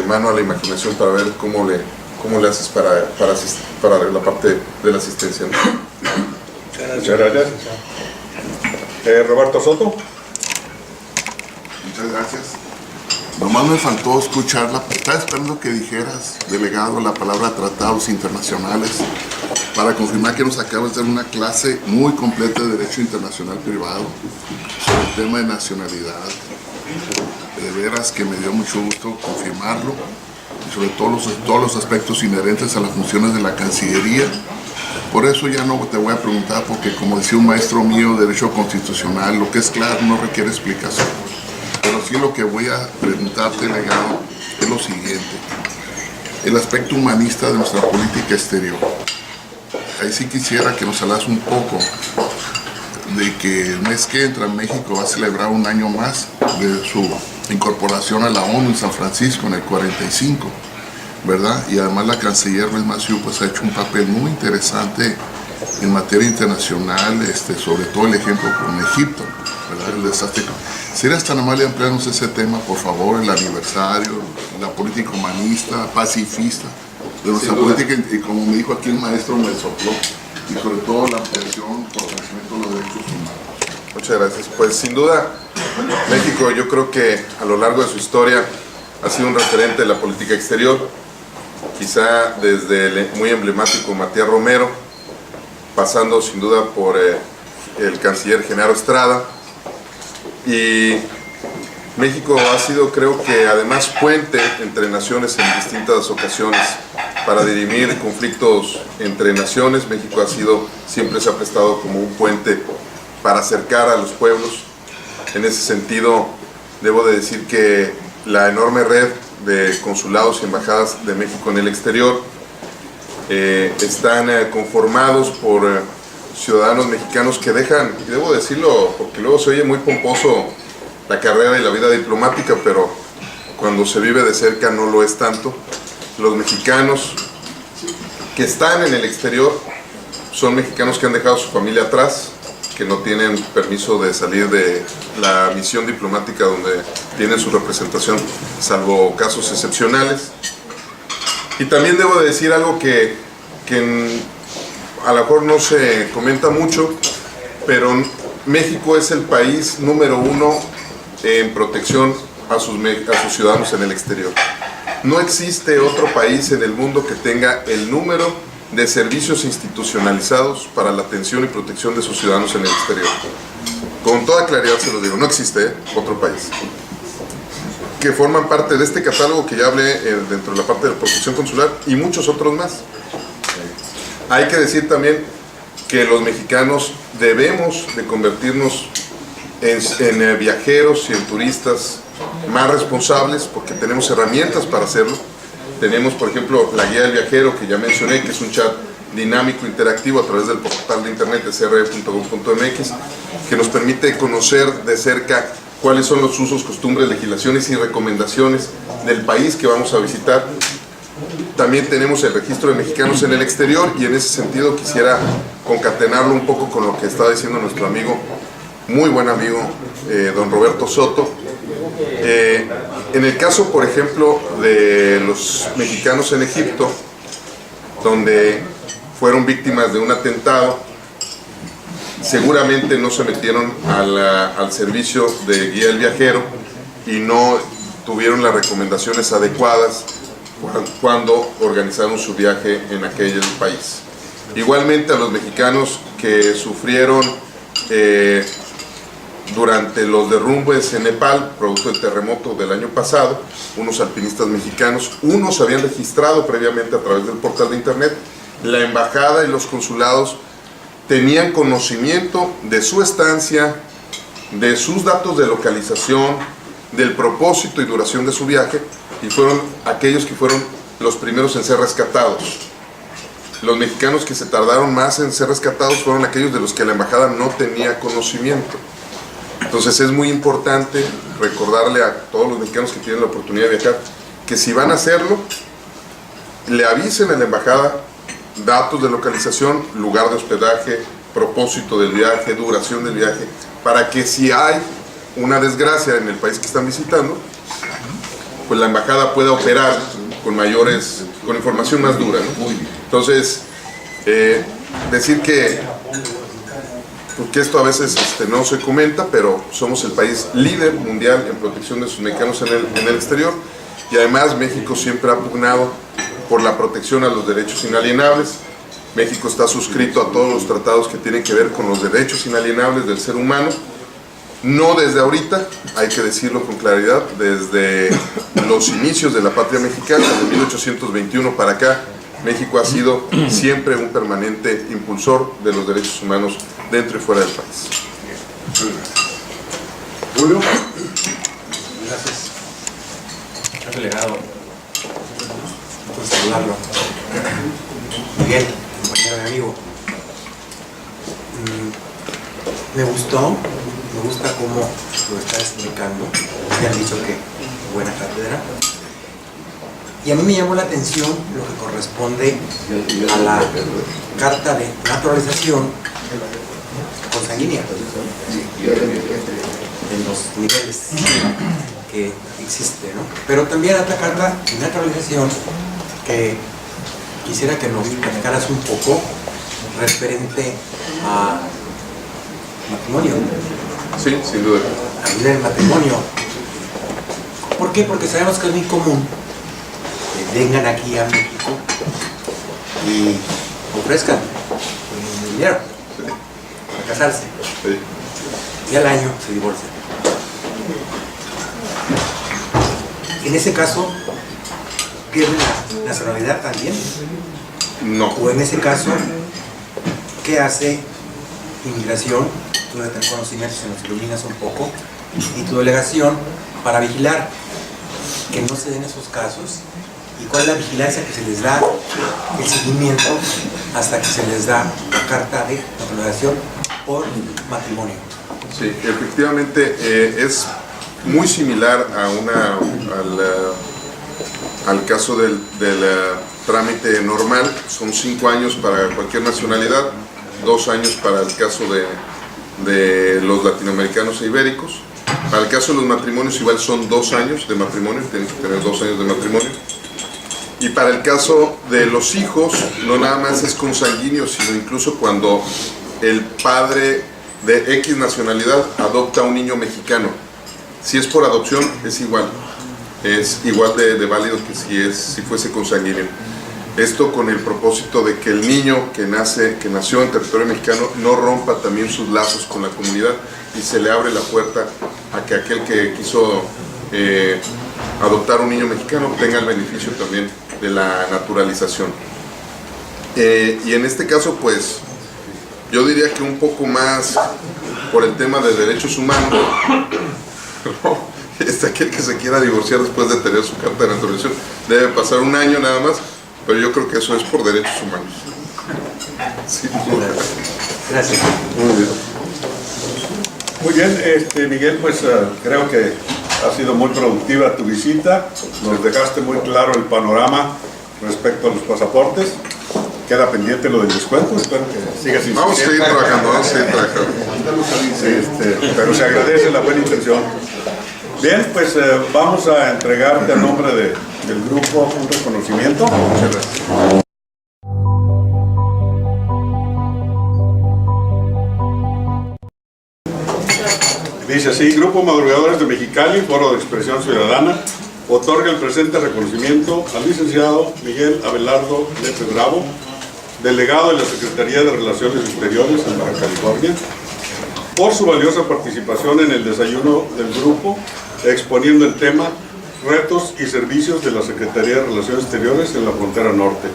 mano a la imaginación para ver cómo le haces para la parte de la asistencia, ¿no? Muchas gracias. Roberto Soto. Muchas gracias. Nomás me faltó escucharla. Estaba esperando que dijeras, delegado, la palabra tratados internacionales, para confirmar que nos acabas de dar una clase muy completa de Derecho Internacional Privado sobre el tema de nacionalidad. De veras que me dio mucho gusto confirmarlo, y sobre todos los aspectos inherentes a las funciones de la Cancillería. Por eso ya no te voy a preguntar, porque como decía un maestro mío de Derecho Constitucional, lo que es claro no requiere explicación. Pero sí lo que voy a preguntarte, delegado, es lo siguiente: el aspecto humanista de nuestra política exterior. Ahí sí quisiera que nos hablas un poco de que el mes que entra México va a celebrar un año más de su incorporación a la ONU en San Francisco en el 45, ¿verdad? Y además la canciller Ruiz Massieu pues ha hecho un papel muy interesante en materia internacional, sobre todo el ejemplo con Egipto, ¿verdad? El desastre. ¿Serías tan amable de ampliarnos ese tema, por favor, el aniversario, la política humanista, pacifista de nuestra política, y como me dijo aquí el maestro, me sopló, y sobre todo la ampliación por el crecimiento de los derechos humanos? Muchas gracias. Pues sin duda, México, yo creo que a lo largo de su historia ha sido un referente de la política exterior, quizá desde el muy emblemático Matías Romero, pasando sin duda por el canciller Genaro Estrada, y México ha sido, creo que además, puente entre naciones en distintas ocasiones para dirimir conflictos entre naciones. México siempre se ha prestado como un puente para acercar a los pueblos. En ese sentido, debo de decir que la enorme red de consulados y embajadas de México en el exterior están conformados por ciudadanos mexicanos que dejan, y debo decirlo porque luego se oye muy pomposo la carrera y la vida diplomática, pero cuando se vive de cerca no lo es tanto. Los mexicanos que están en el exterior son mexicanos que han dejado su familia atrás, que no tienen permiso de salir de la misión diplomática donde tienen su representación, salvo casos excepcionales. Y también debo de decir algo que a lo mejor no se comenta mucho, pero México es el país número 1 en protección a sus ciudadanos en el exterior. No existe otro país en el mundo que tenga el número de servicios institucionalizados para la atención y protección de sus ciudadanos en el exterior. Con toda claridad se lo digo, no existe otro país. Que forman parte de este catálogo que ya hablé dentro de la parte de la protección consular y muchos otros más. Hay que decir también que los mexicanos debemos de convertirnos en viajeros y en turistas más responsables, porque tenemos herramientas para hacerlo. Tenemos, por ejemplo, la guía del viajero que ya mencioné, que es un chat dinámico interactivo a través del portal de internet de cre.gov.mx, que nos permite conocer de cerca cuáles son los usos, costumbres, legislaciones y recomendaciones del país que vamos a visitar. También tenemos el registro de mexicanos en el exterior, y en ese sentido quisiera concatenarlo un poco con lo que estaba diciendo nuestro amigo, muy buen amigo, don Roberto Soto. En el caso, por ejemplo, de los mexicanos en Egipto, donde fueron víctimas de un atentado, seguramente no se metieron al servicio de guía del viajero y no tuvieron las recomendaciones adecuadas cuando organizaron su viaje en aquel país. Igualmente a los mexicanos que sufrieron durante los derrumbes en Nepal, producto del terremoto del año pasado, unos alpinistas mexicanos, unos habían registrado previamente a través del portal de internet. La embajada y los consulados tenían conocimiento de su estancia, de sus datos de localización, del propósito y duración de su viaje, y fueron aquellos que fueron los primeros en ser rescatados. Los mexicanos que se tardaron más en ser rescatados fueron aquellos de los que la embajada no tenía conocimiento. Entonces es muy importante recordarle a todos los mexicanos que tienen la oportunidad de viajar que si van a hacerlo, le avisen a la embajada datos de localización, lugar de hospedaje, propósito del viaje, duración del viaje, para que si hay una desgracia en el país que están visitando, pues la embajada pueda operar con información más dura, ¿no? Entonces, decir que esto a veces no se comenta, pero somos el país líder mundial en protección de sus mexicanos en el exterior, y además México siempre ha pugnado por la protección a los derechos inalienables. México está suscrito a todos los tratados que tienen que ver con los derechos inalienables del ser humano. No desde ahorita, hay que decirlo con claridad, desde los inicios de la patria mexicana, de 1821 para acá, México ha sido siempre un permanente impulsor de los derechos humanos dentro y fuera del país. Julio. Gracias. Señor delegado, por saludarlo. Miguel, compañero y amigo. Me gusta cómo lo está explicando. Ya han dicho que buena cátedra. Y a mí me llamó la atención lo que corresponde a la carta de naturalización consanguínea, en los niveles que existe, ¿no? Pero también otra carta de naturalización que quisiera que nos platicaras un poco referente a matrimonio. Sí, sin duda. A nivel matrimonio. ¿Por qué? Porque sabemos que es muy común que vengan aquí a México y ofrezcan dinero para casarse. Sí. Y al año se divorcian. En ese caso, pierden la nacionalidad también? No. O en ese caso, ¿qué hace inmigración? Tú debes tener conocimientos, si nos iluminas un poco, y tu delegación para vigilar que no se den esos casos, y cuál es la vigilancia que se les da, el seguimiento hasta que se les da la carta de naturalización por matrimonio. Sí, efectivamente es muy similar al caso del trámite normal. Son 5 años para cualquier nacionalidad, 2 años para el caso de los latinoamericanos e ibéricos. Para el caso de los matrimonios igual son 2 años de matrimonio, tienen que tener 2 años de matrimonio. Y para el caso de los hijos, no nada más es consanguíneo, sino incluso cuando el padre de X nacionalidad adopta a un niño mexicano. Si es por adopción, es igual de válido que si fuese consanguíneo. Esto con el propósito de que el niño que nació en territorio mexicano no rompa también sus lazos con la comunidad y se le abre la puerta a que aquel que quiso adoptar un niño mexicano tenga el beneficio también de la naturalización. Y en este caso, pues, yo diría que un poco más por el tema de derechos humanos, aquel que se quiera divorciar después de tener su carta de naturalización debe pasar 1 año nada más, pero yo creo que eso es por derechos humanos. Sí. Gracias. Muy bien, Miguel, pues creo que ha sido muy productiva tu visita. Nos dejaste muy claro el panorama respecto a los pasaportes. Queda pendiente lo del descuento, espero que sigas insistiendo. Vamos a seguir trabajando. Sí, pero se agradece la buena intención. Bien, pues vamos a entregarte a nombre del grupo un reconocimiento. Muchas gracias. Dice así: Grupo Madrugadores de Mexicali, Foro de Expresión Ciudadana, otorga el presente reconocimiento al licenciado Miguel Abelardo Lepe Bravo, delegado de la Secretaría de Relaciones Exteriores en Baja California, por su valiosa participación en el desayuno del grupo, exponiendo el tema Retos y Servicios de la Secretaría de Relaciones Exteriores en la Frontera Norte.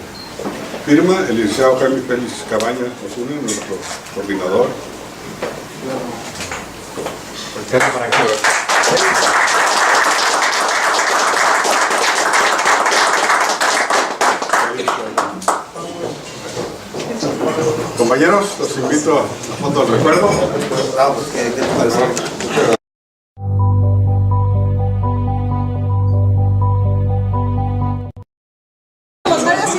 Firma el licenciado Jaime Félix Cabaña Osuna, nuestro coordinador. Compañeros, los invito a la foto del recuerdo.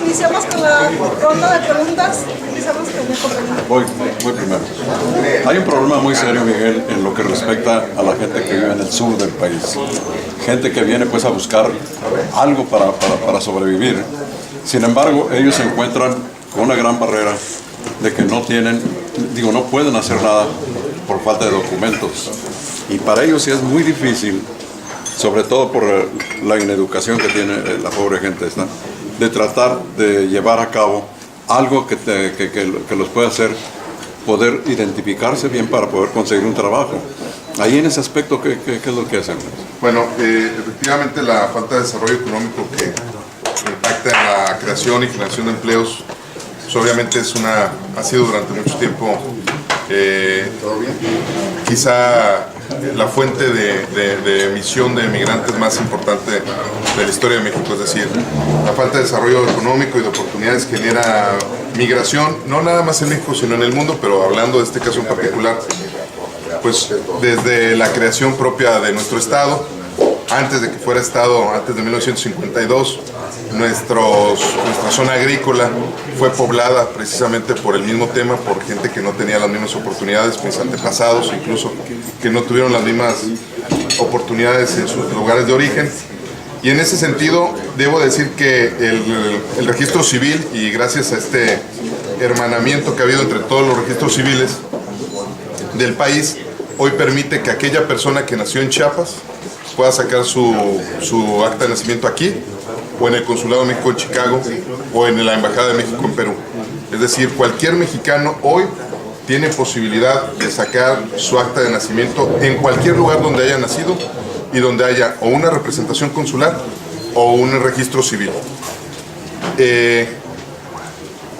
Iniciamos con la ronda de preguntas. Empezamos con el compañero. Voy primero. Hay un problema muy serio, Miguel, en lo que respecta a la gente que vive en el sur del país. Gente que viene pues a buscar algo para sobrevivir. Sin embargo, ellos se encuentran con una gran barrera de que no pueden hacer nada por falta de documentos. Y para ellos sí es muy difícil, sobre todo por la ineducación que tiene la pobre gente esta, de tratar de llevar a cabo algo que los pueda hacer poder identificarse bien para poder conseguir un trabajo. Ahí en ese aspecto, ¿qué es lo que hacen? Bueno, efectivamente la falta de desarrollo económico que impacta en la creación y generación de empleos, pues obviamente ha sido durante mucho tiempo quizá la fuente de emisión de migrantes más importante de la historia de México. Es decir, la falta de desarrollo económico y de oportunidades genera migración, no nada más en México sino en el mundo, pero hablando de este caso en particular, pues desde la creación propia de nuestro estado, antes de que fuera estado, antes de 1952, nuestra zona agrícola fue poblada precisamente por el mismo tema, por gente que no tenía las mismas oportunidades, mis antepasados incluso, que no tuvieron las mismas oportunidades en sus lugares de origen. Y en ese sentido, debo decir que el registro civil, y gracias a este hermanamiento que ha habido entre todos los registros civiles del país, hoy permite que aquella persona que nació en Chiapas pueda sacar su acta de nacimiento aquí, o en el Consulado de México en Chicago, o en la Embajada de México en Perú. Es decir, cualquier mexicano hoy tiene posibilidad de sacar su acta de nacimiento en cualquier lugar donde haya nacido y donde haya o una representación consular o un registro civil.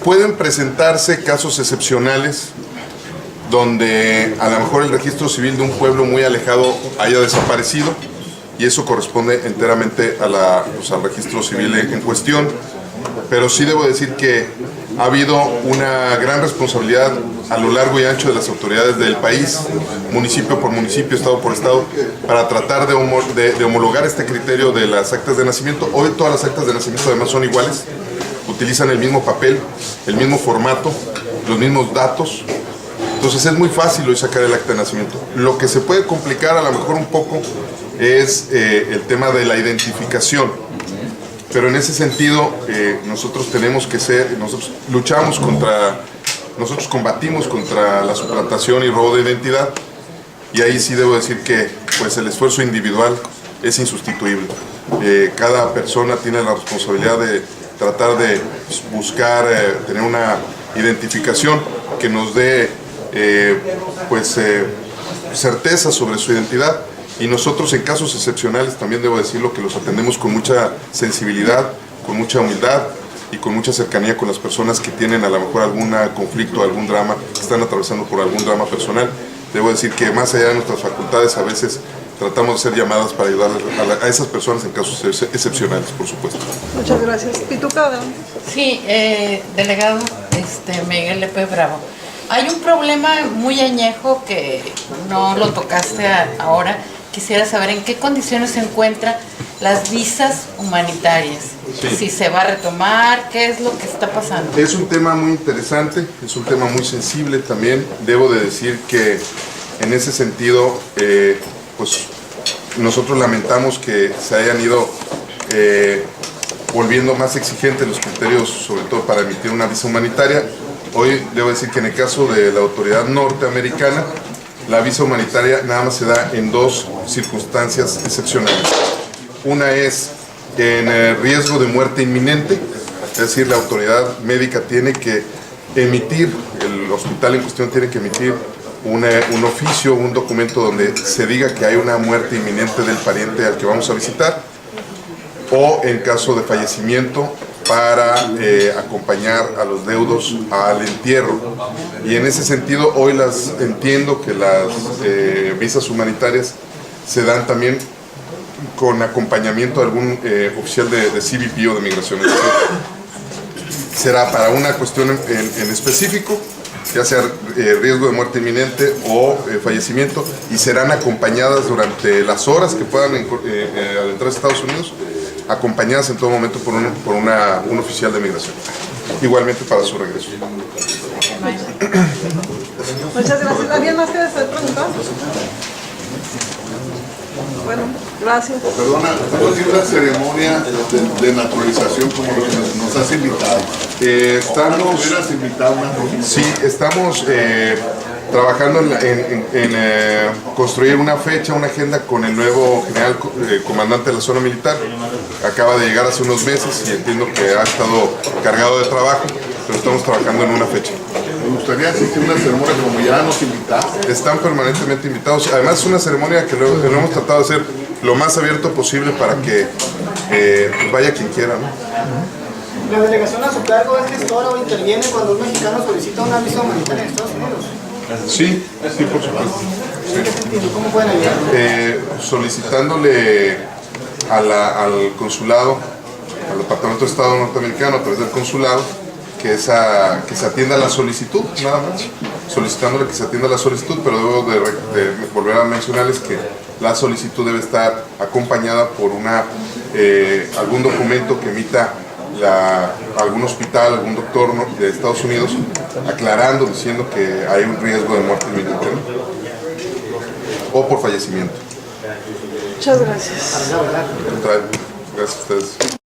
Pueden presentarse casos excepcionales donde a lo mejor el registro civil de un pueblo muy alejado haya desaparecido y eso corresponde enteramente a al registro civil en cuestión, pero sí debo decir que ha habido una gran responsabilidad a lo largo y ancho de las autoridades del país, municipio por municipio, estado por estado, para tratar de homologar este criterio de las actas de nacimiento. Hoy todas las actas de nacimiento además son iguales, utilizan el mismo papel, el mismo formato, los mismos datos. Entonces es muy fácil hoy sacar el acta de nacimiento. Lo que se puede complicar a lo mejor un poco es el tema de la identificación. Pero en ese sentido nosotros tenemos que nosotros combatimos contra la suplantación y robo de identidad, y ahí sí debo decir que pues el esfuerzo individual es insustituible. Cada persona tiene la responsabilidad de tratar de buscar, tener una identificación que nos dé certeza sobre su identidad, y nosotros en casos excepcionales también debo decirlo que los atendemos con mucha sensibilidad, con mucha humildad y con mucha cercanía con las personas que tienen a lo mejor algún conflicto, algún drama, que están atravesando por algún drama personal. Debo decir que más allá de nuestras facultades a veces tratamos de hacer llamadas para ayudar a esas personas en casos excepcionales, por supuesto. Muchas gracias. ¿Pituca, adelante? Sí, delegado Miguel Lepe Bravo. Hay un problema muy añejo que no lo tocaste ahora. Quisiera saber en qué condiciones se encuentran las visas humanitarias. Sí. Si se va a retomar, qué es lo que está pasando. Es un tema muy interesante, es un tema muy sensible también. Debo de decir que en ese sentido, pues nosotros lamentamos que se hayan ido volviendo más exigentes los criterios, sobre todo para emitir una visa humanitaria. Hoy debo decir que en el caso de la autoridad norteamericana, la visa humanitaria nada más se da en dos circunstancias excepcionales. Una es en riesgo de muerte inminente, es decir, la autoridad médica tiene que emitir, el hospital en cuestión tiene que emitir un oficio, un documento donde se diga que hay una muerte inminente del pariente al que vamos a visitar, o en caso de fallecimiento para acompañar a los deudos al entierro. Y en ese sentido hoy entiendo que las visas humanitarias se dan también con acompañamiento de algún oficial de CBP o de migración. Será para una cuestión en específico, ya sea riesgo de muerte inminente o fallecimiento, y serán acompañadas durante las horas que puedan adentrar a Estados Unidos, acompañadas en todo momento por un oficial de migración, igualmente para su regreso. Muchas gracias. ¿Alguien más quiere hacer preguntas? Bueno, gracias. Perdona, ¿puedo decir la ceremonia de naturalización como lo que nos has invitado? ¿Hubieras invitado una? Sí, estamos trabajando en construir una fecha, una agenda con el nuevo general comandante de la zona militar. Acaba de llegar hace unos meses y entiendo que ha estado cargado de trabajo, pero estamos trabajando en una fecha. Me gustaría asistir a una ceremonia como ya nos invitaste. Están permanentemente invitados. Además es una ceremonia que lo hemos tratado de hacer lo más abierto posible para que vaya quien quiera, ¿no? ¿La delegación a su cargo es gestora o interviene cuando un mexicano solicita una visa humanitaria en Estados Unidos? Sí, sí, por supuesto. Sí. ¿En qué sentido? ¿Cómo pueden ayudar? Solicitándole al consulado, al Departamento de Estado norteamericano, a través del consulado, que se atienda la solicitud, nada más. Solicitándole que se atienda la solicitud, pero debo de volver a mencionarles que la solicitud debe estar acompañada por algún documento que emita algún hospital, algún doctor de Estados Unidos, aclarando, diciendo que hay un riesgo de muerte inminente, ¿no? O por fallecimiento. Muchas gracias. Gracias a ustedes.